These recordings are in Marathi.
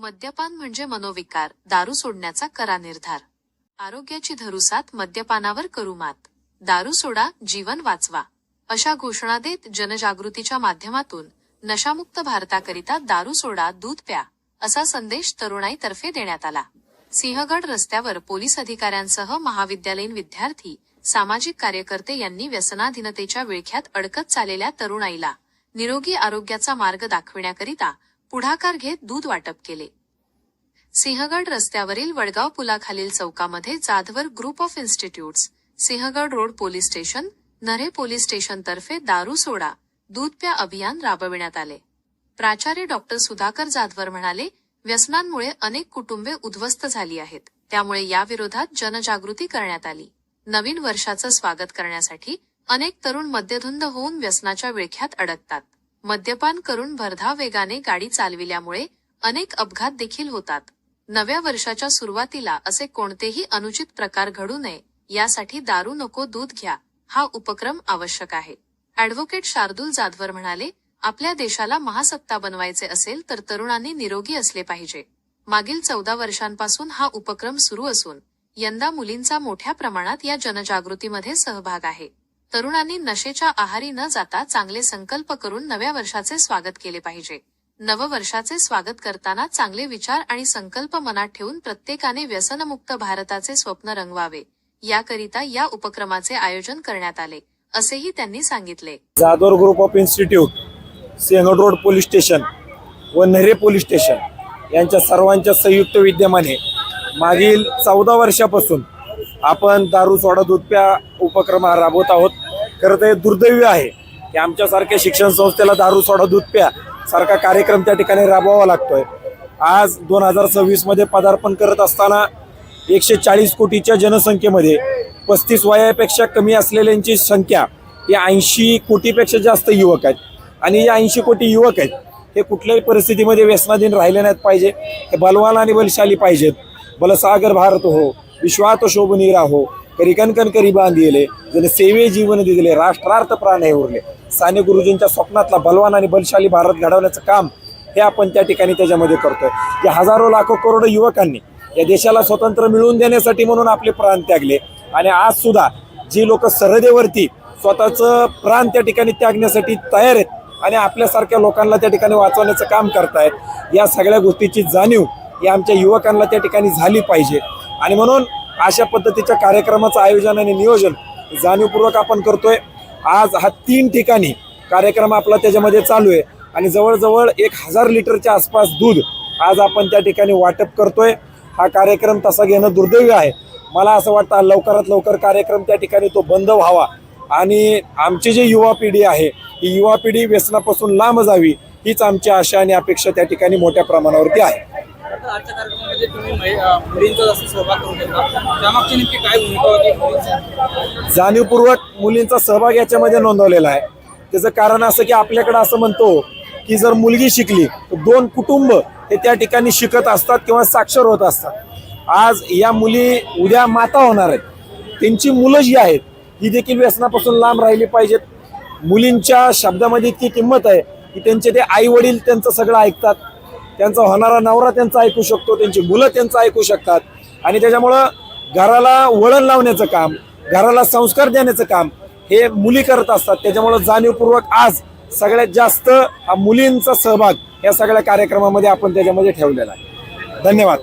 मद्यपान म्हणजे मनोविकार, दारू सोडण्याचा करा निर्धार. आरोग्याची धरुसात मद्यपानावर करू मात. दारू सोडा, जीवन वाचवा. अशा घोषणा देत जनजागृतीच्या माध्यमातून नशामुक्त भारताकरिता दारू सोडा, दूध प्या, असा संदेश तरुणाईतर्फे देण्यात आला. सिंहगड रस्त्यावर पोलीस अधिकाऱ्यांसह महाविद्यालयीन विद्यार्थी, सामाजिक कार्यकर्ते यांनी व्यसनाधीनतेच्या विळख्यात अडकत चाललेल्या तरुणाईला निरोगी आरोग्याचा मार्ग दाखविण्याकरिता पुढाकार घेत दूध वाटप केले. सिंहगड रस्त्यावरील वडगाव पुलाखालील चौकामध्ये Jadhavar group of institutes, Sinhagad road police station, Nare police station तर्फे दारू सोडा, दूध प्या अभियान राबविण्यात आले. प्राचार्य डॉक्टर सुधाकर जाधवर म्हणाले, व्यसनांमुळे अनेक कुटुंबे उद्ध्वस्त झाली आहेत. त्यामुळे या विरोधात जनजागृती करण्यात आली. नवीन वर्षाचं स्वागत करण्यासाठी अनेक तरुण मद्यधुंद होऊन व्यसनाच्या विळख्यात अडकतात. मद्यपान करून भरधाव वेगाने गाडी चालविल्यामुळे अनेक अपघात देखील होतात. नव्या वर्षाच्या सुरुवातीला असे कोणतेही अनुचित प्रकार घडू नये यासाठी दारू नको दूध घ्या हा उपक्रम आवश्यक आहे. ॲडव्होकेट शार्दूल जाधवर म्हणाले, आपल्या देशाला महासत्ता बनवायचे असेल तर तरुणांनी निरोगी असले पाहिजे. मागील 14 वर्षांपासून हा उपक्रम सुरू असून यंदा मुलींचा मोठ्या प्रमाणात या जनजागृतीमध्ये सहभाग आहे. तरुणांनी नशेच्या आहारी न जाता चांगले संकल्प करून नव्या वर्षाचे स्वागत केले पाहिजे. नववर्षाचे स्वागत करताना चांगले विचार आणि संकल्प मनात ठेवून प्रत्येकाने व्यसनमुक्त भारताचे स्वप्न रंगवावे, याकरिता या उपक्रमाचे आयोजन करण्यात आले, असेही त्यांनी सांगितले. Jadhavar group of institute, Sinhagad road police station व नरे पोलीस स्टेशन यांच्या सर्वांच्या संयुक्त विद्यमाने मागील 14 वर्षापासून आपण दारू सोडा दूध प्या उपक्रम राबवत आहोत. खरं तर दुर्दैवी आहे की आमच्यासारख्या शिक्षण संस्थेला दारू सोडा दूध प्या सारखा कार्यक्रम त्या ठिकाणी राबवावा लागतोय. आज 2026 मध्ये पदार्पण करत असताना 140 कोटीच्या जनसंख्येमध्ये 35 वयापेक्षा कमी असलेल्यांची संख्या ही 80 कोटीपेक्षा जास्त युवक आहेत. आणि या 80 कोटी युवक आहेत हे कुठल्याही परिस्थितीमध्ये व्यसनाधीन राहिले नाहीत पाहिजे. हे बलवान आणि बलशाली पाहिजेत. बलसागर भारत हो, विश्वात शोभनी राहो, करी कणकण करी बांधिले, जण सेवे जीवन दिले, राष्ट्रार्थ प्राण हे उरले. साने गुरुजींच्या स्वप्नातला बलवान आणि बलशाली भारत घडवण्याचं काम हे आपण त्या ठिकाणी त्याच्यामध्ये करतोय. या हजारो लाखो करोडो युवकांनी या देशाला स्वतंत्र मिळवून देण्यासाठी म्हणून आपले प्राण त्यागले. आणि आज सुद्धा जी लोक सरहदेवरती स्वतःचं प्राण त्या ठिकाणी त्यागण्यासाठी तयार आहेत आणि आपल्यासारख्या लोकांना त्या ठिकाणी वाचवण्याचं काम करतायत, या सगळ्या गोष्टीची जाणीव या आमच्या युवकांना त्या ठिकाणी झाली पाहिजे. आणि म्हणून अशा पद्धतीच्या कार्यक्रमाचं आयोजन आणि नियोजन जाणीवपूर्वक आपण करतोय. आज हा 3 ठिकाणी कार्यक्रम आपला त्याच्यामध्ये चालू आहे आणि जवळजवळ 1000 लिटरच्या आसपास दूध आज आपण त्या ठिकाणी वाटप करतोय. हा कार्यक्रम तसा घेणं दुर्दैवी आहे. मला असं वाटतं लवकरात लवकर कार्यक्रम त्या ठिकाणी तो बंद व्हावा आणि आमची जी युवा पिढी आहे ही युवा पिढी व्यसनापासून लांब जावी, हीच आमची आशा आणि अपेक्षा त्या ठिकाणी मोठ्या प्रमाणावरती आहे. आजच्या कार्यक्रमामध्ये तुम्ही मुलींचा जास्त सहभाग करून घेतला, त्यामागची नेमकी काय भूमिका होती? जाणीवपूर्वक मुलींचा सहभाग याच्यामध्ये नोंदवलेला आहे. त्याचं कारण असं की आपल्याकडे असं म्हणतो की जर मुलगी शिकली तर 2 कुटुंब हे त्या ठिकाणी शिकत असतात किंवा साक्षर होत असतात. आज या मुली उद्या माता होणार आहेत. त्यांची मुलं जी आहेत ही देखील व्यसनापासून लांब राहिली पाहिजेत. मुलींच्या शब्दामध्ये इतकी किंमत आहे की त्यांचे ते आई वडील त्यांचं सगळं ऐकतात, त्यांचा होणारा नवरा त्यांचा ऐकू शकतो, त्यांची मुलं त्यांचं ऐकू शकतात. आणि त्याच्यामुळं घराला वळण लावण्याचं काम, घराला संस्कार देण्याचं काम हे मुली करत असतात. त्याच्यामुळं जाणीवपूर्वक आज सगळ्यात जास्त हा मुलींचा सहभाग या सगळ्या कार्यक्रमामध्ये आपण त्याच्यामध्ये ठेवलेला आहे. धन्यवाद.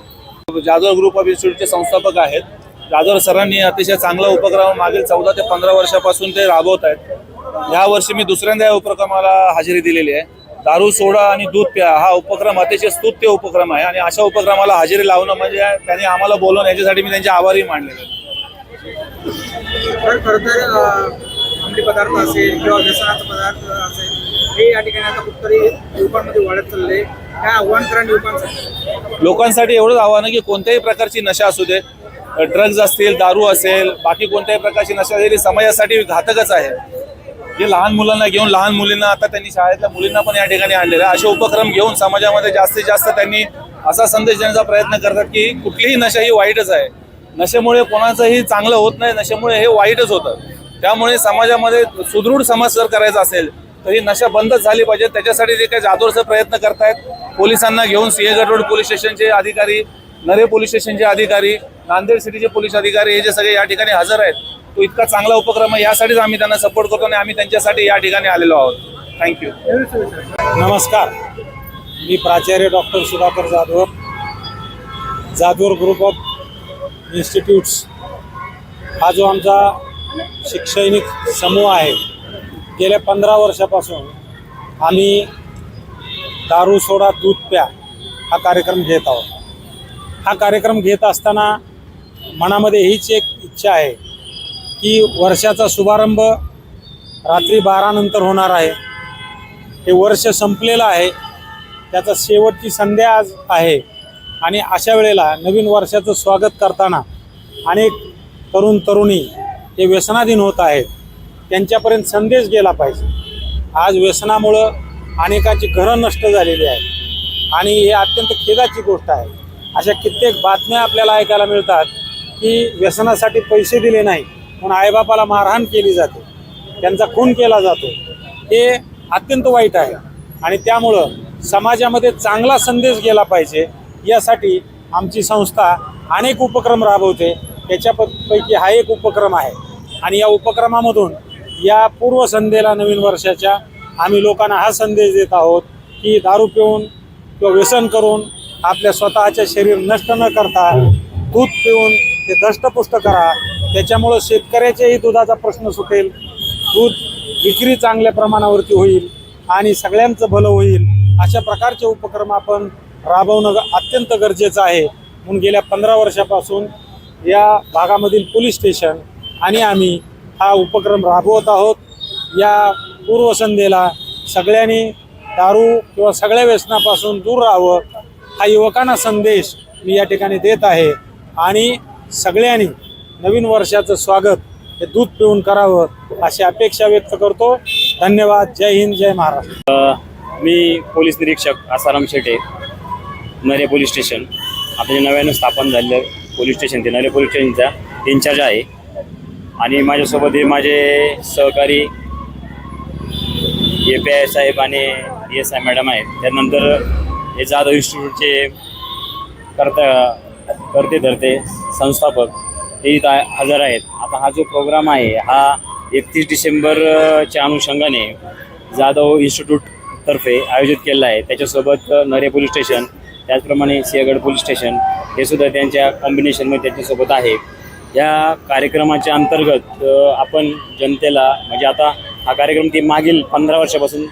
जाधवर ग्रुप ऑफ इन्स्टिट्यूटचे संस्थापक आहेत. जाधवर सरांनी अतिशय चांगला उपक्रम मागील 14 ते 15 वर्षापासून ते राबवत आहेत. ह्या वर्षी मी दुसऱ्यांदा या उपक्रमाला हजेरी दिलेली आहे. दारू सोडा आणि दूध प्या हा उपक्रम अतिशय स्तुत्य उपक्रम आहे आणि अशा उपक्रमाला हजेरी लावणं म्हणजे त्यांनी आम्हाला बोलवणं याच्यासाठी मी त्यांचे आभारी मानले. खरं तर अंमली पदार्थ असेल किंवा व्यसनाचा पदार्थ असेल हे या ठिकाणी आता कुठतरी युवकांमध्ये वाढत चालले. काय आव्हान करा लोकांसाठी एवढंच आव्हान आहे की कोणत्याही प्रकारची नशा असू दे, ड्रग्ज असतील, दारू असेल, बाकी कोणत्याही प्रकारची नशा ही समाजासाठी घातकच आहे. जे लहान मुलांना घेऊन लहान मुलींना आता त्यांनी शाळेतल्या मुलींना पण या ठिकाणी आणलेलं आहे. असे उपक्रम घेऊन समाजामध्ये जास्तीत जास्त त्यांनी असा संदेश देण्याचा प्रयत्न करतात की कुठलीही नशा ही वाईटच आहे. नशेमुळे कोणाचंही चांगलं होत नाही, नशेमुळे हे वाईटच होतं. त्यामुळे समाजामध्ये सुदृढ समाज जर करायचा असेल तर ही नशा बंदच झाली पाहिजे. त्याच्यासाठी जे काही जादूरचा प्रयत्न करतायत, पोलिसांना घेऊन सिंहगड रोड पोलीस स्टेशनचे अधिकारी, नरे पोलीस स्टेशनचे अधिकारी, नांदेड सिटीचे पोलीस अधिकारी हे जे सगळे या ठिकाणी हजर आहेत, तो इतका चांगला उपक्रम आहे. यासाठीच आम्ही त्यांना सपोर्ट करतो आणि आम्ही त्यांच्यासाठी या ठिकाणी आलेलो आहोत. थँक्यू. नमस्कार, मी प्राचार्य doctor Sudhakar Jadhavar group of institutes हा जो आमचा शैक्षणिक समूह आहे, गेल्या 15 वर्षापासून आम्ही दारू सोडा दूध प्या हा कार्यक्रम घेत आहोत. हा कार्यक्रम घेत असताना मनामध्ये हीच एक इच्छा आहे की वर्षाचा शुभारंभ रात्री 12 नंतर होणार आहे. हे वर्ष संपलेलं आहे, त्याचा शेवटची संध्या आज आहे आणि अशा वेळेला नवीन वर्षाचं स्वागत करताना अनेक तरुण तरुणी हे व्यसनाधीन होत आहेत, त्यांच्यापर्यंत संदेश गेला पाहिजे. आज व्यसनामुळं अनेकांची घरं नष्ट झालेली आहेत आणि हे अत्यंत खेदाची गोष्ट आहे. अशा कित्येक बातम्या आपल्याला ऐकायला मिळतात की व्यसनासाठी पैसे दिले नाही म्हणून आईबापाला मारहाण केली जाते, त्यांचा खून केला जातो. हे अत्यंत वाईट आहे आणि त्यामुळं समाजामध्ये चांगला संदेश गेला पाहिजे यासाठी आमची संस्था अनेक उपक्रम राबवते. त्याच्यापैकी हा एक उपक्रम आहे आणि या उपक्रमामधून या पूर्वसंध्येला नवीन वर्षाच्या आम्ही लोकांना हा संदेश देत आहोत की दारू पिऊन किंवा व्यसन करून आपल्या स्वतःचे शरीर नष्ट न करता दूध पिऊन ते धष्टपुष्ट करा. त्याच्यामुळं शेतकऱ्याच्याही दुधाचा प्रश्न सुटेल, दूध विक्री चांगल्या प्रमाणावरती होईल आणि सगळ्यांचं भलं होईल. अशा प्रकारचे उपक्रम आपण राबवणं अत्यंत गरजेचं आहे. म्हणून गेल्या 15 वर्षापासून या भागामधील पोलीस स्टेशन आणि आम्ही हा उपक्रम राबवत आहोत. या पूर्वसंध्येला सगळ्यांनी दारू किंवा सगळ्या व्यसनापासून दूर राहावं हा युवकांना संदेश मी या ठिकाणी देत आहे आणि सगळ्यांनी नवीन वर्षाचं स्वागत हे दूध पिऊन करावं अशी अपेक्षा व्यक्त करतो. धन्यवाद. जय हिंद, जय महाराष्ट्र. मी पोलीस निरीक्षक आसाराम शेटे, नरे पोलीस स्टेशन. आता जे नव्यानं स्थापन झालेलं पोलीस स्टेशन ते नरे पोलीस स्टेशनचा इन्चार्ज आहे आणि माझ्यासोबत हे माझे सहकारी API साहेब आणि ESI मॅडम आहेत. त्यानंतर हे जाधव इन्स्टिट्यूटचे करते धरते संस्थापक हे इथं हजर आहेत. आता हा जो प्रोग्राम आहे हा 31 डिसेंबरच्या अनुषंगाने जाधव इन्स्टिट्यूटतर्फे आयोजित केलेला आहे. त्याच्यासोबत नरे पोलीस स्टेशन, त्याचप्रमाणे सिंहगड पोलीस स्टेशन हे सुद्धा त्यांच्या कॉम्बिनेशनमध्ये त्यांच्यासोबत आहे. या कार्यक्रमाच्या अंतर्गत आपण जनतेला म्हणजे आता हा कार्यक्रम ते मागील 15 वर्षापासून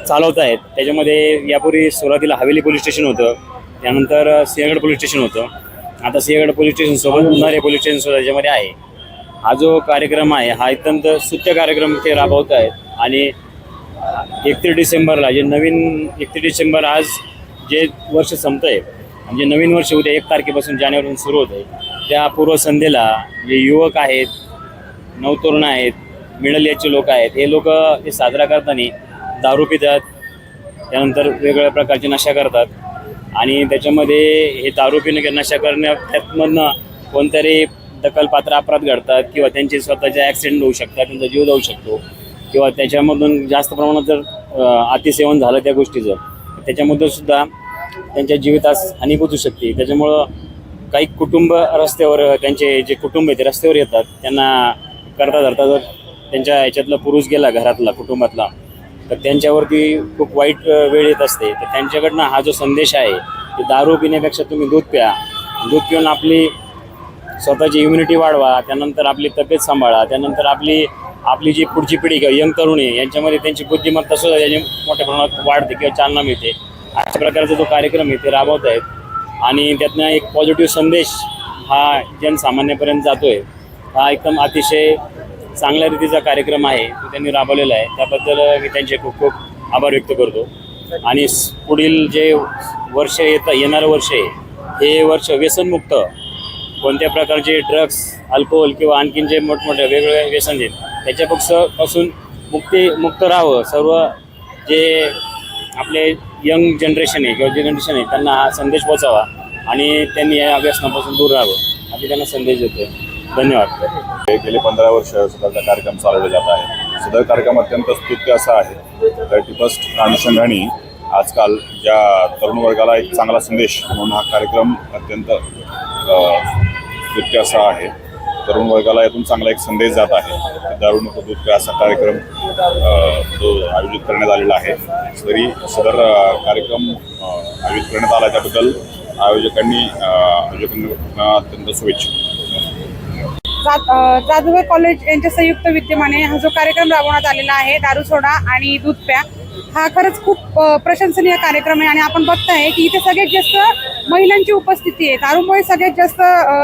चालवत आहेत. त्याच्यामध्ये यापूर्वी सुरुवातीला हवेली पोलीस स्टेशन होतं, त्यानंतर सिंहगड पोलीस स्टेशन होतं, आता सिंहगड पोलीस स्टेशनसोबत नरे पोलीस स्टेशनसुद्धा त्याच्यामध्ये आहे. हा जो कार्यक्रम आहे हा अत्यंत स्तुत्य कार्यक्रम ते राबवत आहेत आणि 31 डिसेंबरला जे नवीन 31 डिसेंबर आज जे वर्ष संपतं आहे म्हणजे नवीन वर्ष उद्या 1 तारखेपासून जानेवारीपासून सुरू होत आहे, त्या पूर्वसंध्येला जे युवक आहेत, नवतरुण आहेत, मिडल एजचे लोक आहेत, हे लोक ते साजरा करताना दारू पितात, त्यानंतर वेगवेगळ्या प्रकारची नशा करतात आणि त्याच्यामध्ये हे दारू पिणं नशा करण्यामधनं कोणतरी दखलपात्र अपराध घडतात किंवा त्यांचे स्वतःचे ॲक्सिडेंट होऊ शकतात, त्यांचा जीव जाऊ शकतो किंवा त्याच्यामधून जास्त प्रमाणात जर अतिसेवन झालं त्या गोष्टीचं त्याच्यामधून सुद्धा त्यांच्या जीवितास हानी पोचू शकते. त्याच्यामुळं काही कुटुंब रस्त्यावर त्यांचे जे कुटुंब आहे ते रस्त्यावर येतात, त्यांना करता धरता जर त्यांच्या ह्याच्यातला पुरुष गेला घरातला कुटुंबातला तर त्यांच्यावरती खूप वाईट वेळ येत असते. तर त्यांच्याकडनं हा जो संदेश आहे की दारू पिण्यापेक्षा तुम्ही दूध प्या, दूध पिऊन आपली स्वतःची इम्युनिटी वाढवा, त्यानंतर आपली तब्येत सांभाळा, त्यानंतर आपली जी पुढची पिढी किंवा यंग तरुण आहे यांच्यामध्ये त्यांची बुद्धिमत्ता सुद्धा त्याची मोठ्या प्रमाणात वाढते किंवा चालना मिळते. अशा प्रकारचा जो कार्यक्रम आहे ते राबवत आहेत आणि त्यातनं एक पॉझिटिव्ह संदेश हा जनसामान्यापर्यंत जातो आहे. हा एकदम अतिशय चांगल्या रीतीचा कार्यक्रम आहे तो त्यांनी राबवलेला आहे. त्याबद्दल मी त्यांचे खूप खूप आभार व्यक्त करतो आणि पुढील जे वर्ष येणारं वर्ष आहे हे वर्ष व्यसनमुक्त, कोणत्या प्रकारचे ड्रग्स, अल्कोहोल किंवा आणखीन जे मोठमोठे वेगवेगळे व्यसन आहेत त्याच्यापासून मुक्त राहावं. सर्व जे आपले यंग जनरेशन आहे किंवा जे जनरेशन आहे त्यांना हा संदेश पोचावा आणि त्यांनी या व्यसनापासून दूर राहावं असे त्यांना संदेश देतो. धन्यवाद. गेले 15 वर्ष सुद्धा कार्यक्रम चालवले जात आहे. सदर कार्यक्रम अत्यंत स्तुत्य असा आहे. 31st अनुषंगाने आजकाल ज्या तरुण वर्गाला एक चांगला संदेश म्हणून हा कार्यक्रम अत्यंत स्तुत्य असा आहे. तरुण वर्गाला यातून चांगला एक संदेश जात आहे. दारू नको दूध प्या असा कार्यक्रम जो आयोजित करण्यात आलेला आहे. तरी सदर कार्यक्रम आयोजित करण्यात आला त्याबद्दल आयोजकांना अत्यंत शुभेच्छा. जाधव कॉलेज यांच्या संयुक्त विद्यमाने हा जो कार्यक्रम राबवण्यात आलेला आहे दारू सोडा आणि दूध प्या, हा खरंच खूप प्रशंसनीय कार्यक्रम आहे. आणि आपण बघताय की इथे सगळ्यात जास्त महिलांची उपस्थिती आहे. दारूमुळे सगळ्यात जास्त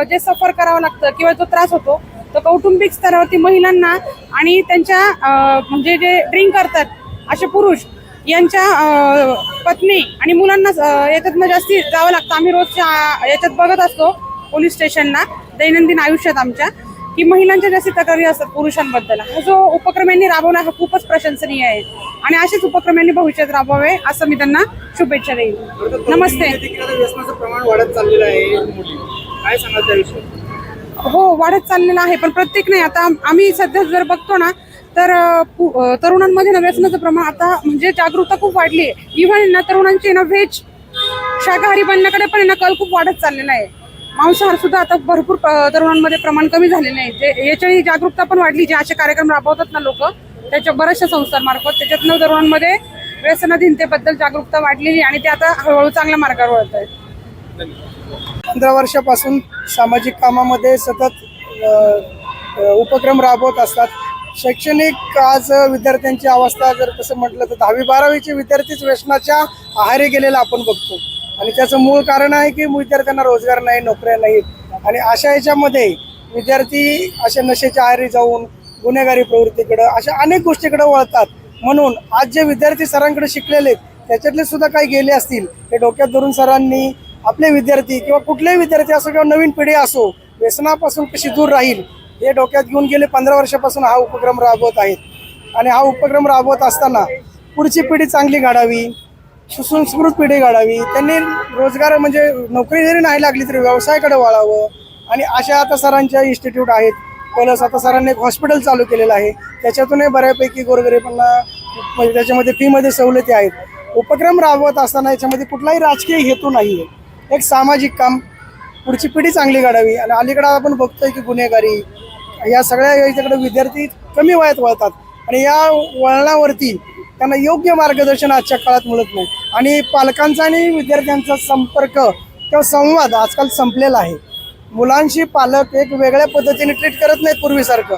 जे सफर करावं लागतं किंवा जो त्रास होतो तो कौटुंबिक स्तरावरती महिलांना आणि त्यांच्या म्हणजे जे ड्रिंक करतात असे पुरुष यांच्या पत्नी आणि मुलांना याच्यातनं जास्ती जावं लागतं. आम्ही रोजच्या याच्यात बघत असतो पोलीस स्टेशनला दैनंदिन आयुष्यात आमच्या की महिलांच्या जास्ती तक्रारी असतात पुरुषांबद्दल. हा जो उपक्रम यांनी राबवला हा खूपच प्रशंसनीय आहे आणि असेच उपक्रम यांनी भविष्यात राबवावे असं मी त्यांना शुभेच्छा देईन. नमस्ते. व्यसनाचं प्रमाण वाढत चाललेलं आहे. काय सांगाल त्याविषयी? हो, वाढत चाललेलं आहे, पण प्रत्येक नाही. आता आम्ही सध्या जर बघतो ना तर तरुणांमध्ये ना व्यसनाचं प्रमाण आता म्हणजे जागरूकता खूप वाढली आहे. इव्हन ना तरुणांची ना व्हेज शाकाहारी बनण्याकडे पण ना कल खूप वाढत चाललेला आहे. मांसाहार सुद्धा आता भरपूर तरुणांमध्ये प्रमाण कमी झालेलं आहे. जे याच्याही जागरूकता पण वाढली. जे असे कार्यक्रम राबवतात ना लोक त्याच्या बऱ्याचशा संस्थांमार्फत, त्याच्यातनं तरुणांमध्ये व्यसनाधीनतेबद्दल जागरूकता वाढलेली आणि ते आता हळूहळू चांगल्या मार्गावर वळत आहेत. 15 वर्षापासून सामाजिक कामामध्ये सतत उपक्रम राबवत असतात. शैक्षणिक आज विद्यार्थ्यांची अवस्था जर तसं म्हटलं तर 10वी-12वीचे विद्यार्थीच व्यसनाच्या आहारी गेलेला आपण बघतो. आणि त्याचं मूळ कारण आहे की विद्यार्थ्यांना रोजगार नाही, नोकऱ्या नाहीत. आणि अशा याच्यामध्ये विद्यार्थी अशा नशेच्या आहारी जाऊन गुन्हेगारी प्रवृत्तीकडं अशा अनेक गोष्टीकडे वळतात. म्हणून आज जे विद्यार्थी सरांकडे शिकलेले आहेत त्याच्यातले सुद्धा काही गेले असतील, हे डोक्यात धरून सरांनी आपले विद्यार्थी किंवा कुठलेही विद्यार्थी असो किंवा नवीन पिढी असो व्यसनापासून कशी दूर राहील हे डोक्यात घेऊन गेले 15 वर्षापासून हा उपक्रम राबवत आहेत. आणि हा उपक्रम राबवत असताना पुढची पिढी चांगली घडावी, सुसंस्कृत पिढी घडावी, त्यांनी रोजगार म्हणजे नोकरी जरी नाही लागली तरी व्यवसायाकडे वळावं. आणि अशा आता सरांच्या इन्स्टिट्यूट आहेत. प्लस आता सरांनी एक हॉस्पिटल चालू केलेलं आहे. त्याच्यातूनही बऱ्यापैकी गोरगरिबांना म्हणजे त्याच्यामध्ये फीमध्ये सवलती आहेत. उपक्रम राबवत असताना याच्यामध्ये कुठलाही राजकीय हेतू नाही आहे. एक सामाजिक काम, पुढची पिढी चांगली घडावी. आणि अलीकडं आपण बघतोय की गुन्हेगारी या सगळ्या याच्याकडे विद्यार्थी कमी वयात वळतात आणि या वळणावरती त्यांना योग्य मार्गदर्शन आजच्या काळात मिळत नाही. आणि पालकांचा आणि विद्यार्थ्यांचा संपर्क किंवा संवाद आजकाल संपलेला आहे. मुलांशी पालक एक वेगळ्या पद्धतीने ट्रीट करत नाहीत पूर्वीसारखं.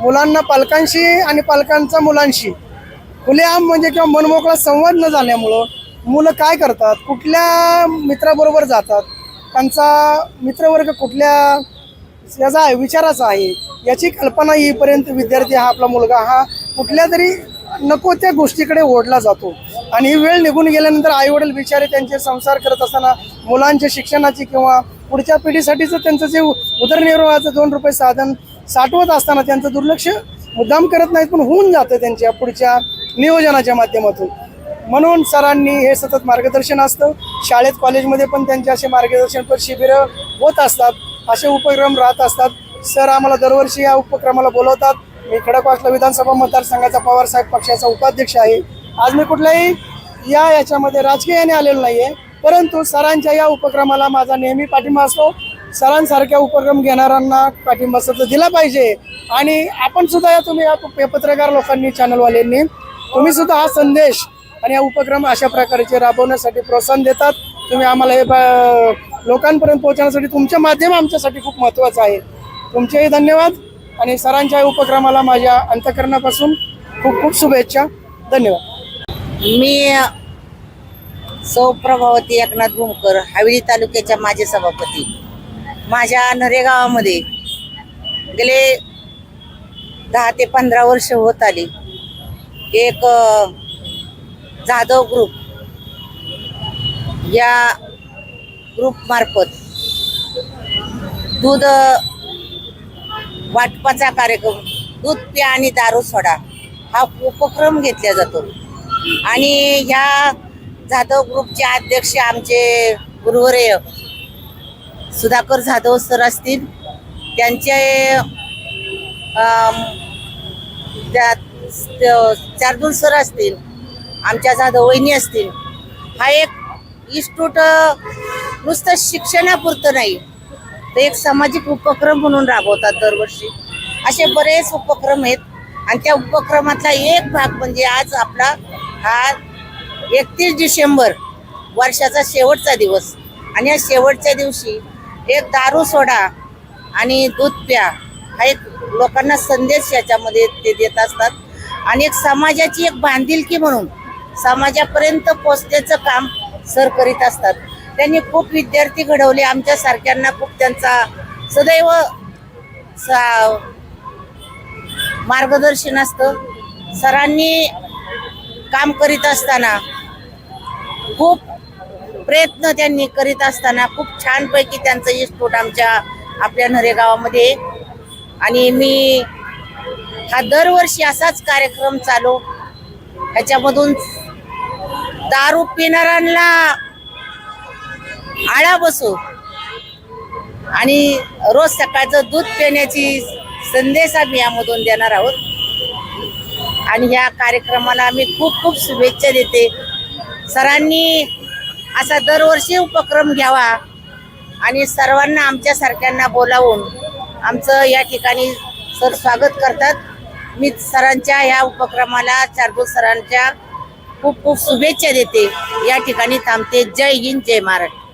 मुलांना पालकांशी आणि पालकांचा मुलांशी खुलेआम म्हणजे किंवा मनमोकळा संवाद न झाल्यामुळं मुलं काय करतात, कुठल्या मित्राबरोबर जातात, त्यांचा मित्रवर्ग कुठल्या याचा आहे, विचाराचा आहे, याची कल्पना येईपर्यंत विद्यार्थी हा आपला मुलगा हा कुठल्या तरी नको त्या गोष्टीकडे ओढला जातो. आणि ही वेळ निघून गेल्यानंतर आईवडील बिचारे त्यांचे संसार करत असताना मुलांच्या शिक्षणाची किंवा पुढच्या पिढीसाठीचं त्यांचं जे उदरनिर्वाहाचं 2 रुपये साधन साठवत असताना त्यांचं दुर्लक्ष मुद्दाम करत नाहीत, पण होऊन जातं त्यांच्या पुढच्या नियोजनाच्या माध्यमातून. म्हणून सरांनी हे सतत मार्गदर्शन असतं. शाळेत कॉलेजमध्ये पण त्यांचे असे मार्गदर्शनपर शिबिरं होत असतात, असे उपक्रम राहत असतात. सर आम्हाला दरवर्षी या उपक्रमाला बोलवतात. मी खडकवासला विधानसभा मतदारसंघाचा पवारसाहेब पक्षाचा उपाध्यक्ष आहे. आज मी कुठल्याही याच्यामध्ये राजकीयाने आलेलो नाही आहे, परंतु सरांच्या या उपक्रमाला माझा नेहमी पाठिंबा असतो. सरांसारख्या उपक्रम घेणाऱ्यांना पाठिंबा सतत दिला पाहिजे. आणि आपण सुद्धा तुम्ही या पत्रकार लोकांनी, चॅनलवाल्यांनी तुम्ही सुद्धा हा संदेश आणि हा उपक्रम अशा प्रकारचे राबवण्यासाठी प्रोत्साहन देतात. तुम्ही आम्हाला हे लोकांपर्यंत पोहोचण्यासाठी तुमचं माध्यम आमच्यासाठी खूप महत्त्वाचं आहे. तुमचेही धन्यवाद आणि सरांच्या उपक्रमाला माझ्या अंतःकरणापासून खूप खूप शुभेच्छा. धन्यवाद. मी सौ प्रभावती एकनाथ भूमकर, हवेली तालुक्याच्या माजी सभापती. माझ्या नरे गावामध्ये गेले 10 ते 15 वर्ष होत आली. एक जाधव ग्रुप या ग्रुपमार्फत दूध वाटपाचा कार्यक्रम, दूध प्या आणि दारू सोडा हा उपक्रम घेतला जातो. आणि ह्या जाधव ग्रुपचे अध्यक्ष आमचे गुरुवर्य सुधाकर जाधव सर असतील. त्यांचे शार्दूल सर असतील, आमच्या जाधव वहिनी असतील, हा एक इन्स्टिट्यूट नुसतं शिक्षणापुरतं नाही तर एक सामाजिक उपक्रम म्हणून राबवतात दरवर्षी. असे बरेच उपक्रम आहेत आणि त्या उपक्रमातला एक भाग म्हणजे आज आपला हा 31 डिसेंबर वर्षाचा शेवटचा दिवस आणि या शेवटच्या दिवशी एक दारू सोडा आणि दूध प्या हा एक लोकांना संदेश याच्यामध्ये ते देत असतात आणि एक समाजाची एक बांधिलकी म्हणून समाजापर्यंत पोचण्याचं काम सर करीत असतात. त्यांनी खूप विद्यार्थी घडवले, आमच्या सारख्यांना खूप त्यांचा सदैव मार्गदर्शन असतं. सरांनी काम करीत असताना खूप प्रयत्न त्यांनी करीत असताना खूप छानपैकी त्यांचं इन्स्टिट्यूट आपल्या नरे गावामध्ये आणि मी हा दरवर्षी असाच कार्यक्रम चालू ह्याच्यामधून दारू पिणाऱ्यांना आळा बसू आणि रोज सकाळचं दूध पिण्याची संदेश आम्ही यामधून देणार आहोत आणि या कार्यक्रमाला आम्ही खूप खूप शुभेच्छा देते. सरांनी असा दरवर्षी उपक्रम घ्यावा आणि सर्वांना आमच्या सारख्यांना बोलावून आमचं या ठिकाणी सर स्वागत करतात. मी सरांच्या ह्या उपक्रमाला शार्दूल सरांच्या खूप खूप शुभेच्छा देते. या ठिकाणी थांबते. जय हिंद, जय महाराष्ट्र.